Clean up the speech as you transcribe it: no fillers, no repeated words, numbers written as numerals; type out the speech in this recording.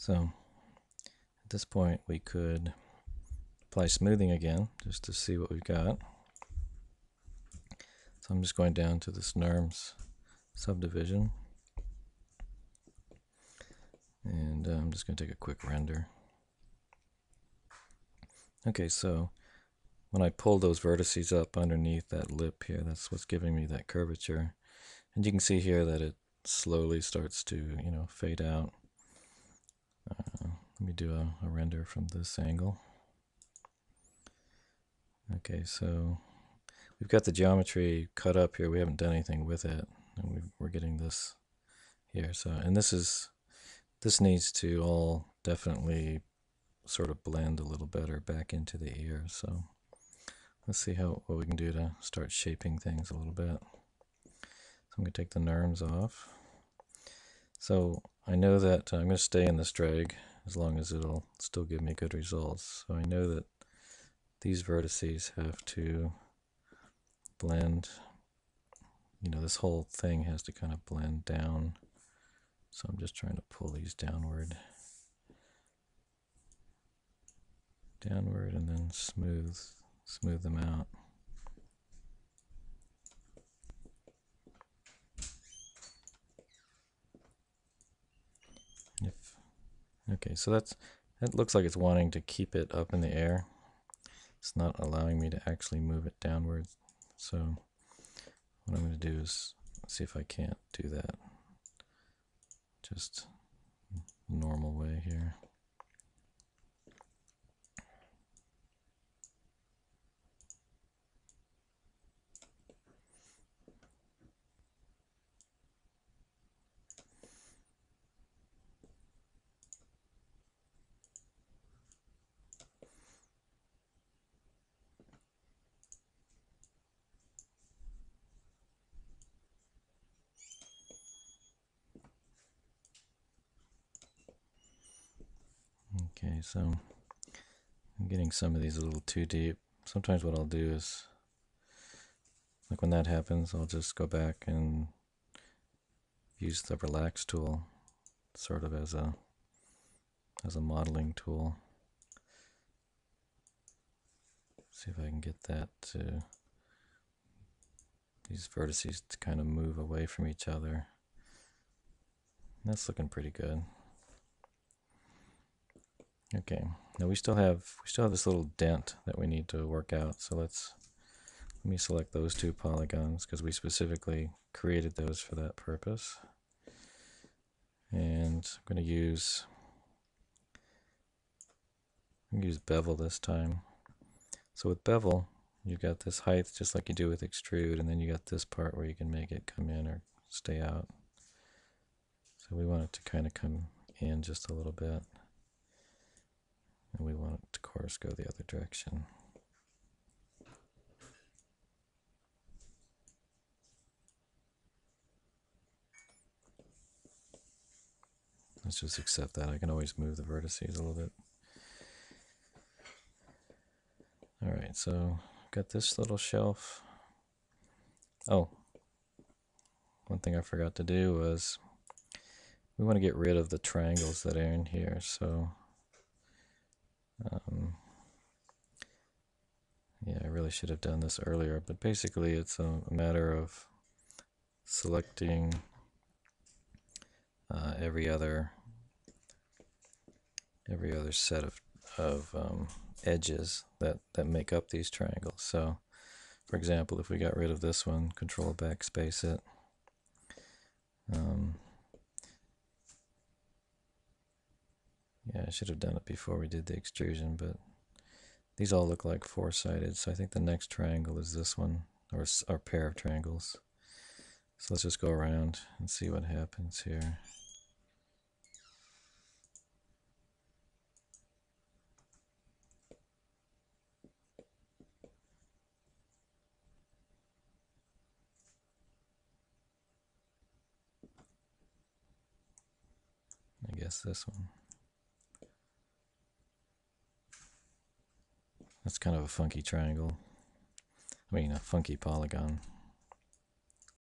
So at this point we could apply smoothing again just to see what we've got. So I'm just going down to this NURMS subdivision, and I'm just going to take a quick render. Okay, so when I pull those vertices up underneath that lip here, that's what's giving me that curvature. And you can see here that it slowly starts to, fade out. Let me do a render from this angle. Okay, so we've got the geometry cut up here. We haven't done anything with it, and we're getting this here. So, and this needs to all definitely sort of blend a little better back into the ear. So let's see what we can do to start shaping things a little bit. So I'm going to take the NURMS off. So I know that I'm going to stay in this drag as long as it'll still give me good results. So I know that these vertices have to blend, this whole thing has to kind of blend down. So I'm just trying to pull these downward, and then smooth them out. Okay, so that looks like it's wanting to keep it up in the air. It's not allowing me to actually move it downwards. So what I'm going to do is see if I can't do that just normal way here. Okay, so I'm getting some of these a little too deep. Sometimes what I'll do is, like when that happens, I'll just go back and use the relax tool sort of as a modeling tool. See if I can get that to these vertices to kind of move away from each other. That's looking pretty good. Okay, now we still have this little dent that we need to work out. So let me select those two polygons because we specifically created those for that purpose. And I'm going to use bevel this time. So with bevel, you've got this height just like you do with extrude, and then you got this part where you can make it come in or stay out. So we want it to kind of come in just a little bit, and we want it to, of course, go the other direction. Let's just accept that. I can always move the vertices a little bit. Alright, so got this little shelf. Oh, one thing I forgot to do was we want to get rid of the triangles that are in here. So yeah, I really should have done this earlier, but basically it's a matter of selecting every other set of edges that make up these triangles. So for example, if we got rid of this one, control backspace it, yeah, I should have done it before we did the extrusion, but these all look like four-sided, so I think the next triangle is this one, or pair of triangles. So let's just go around and see what happens here. I guess this one. That's kind of a funky triangle. I mean, a funky polygon.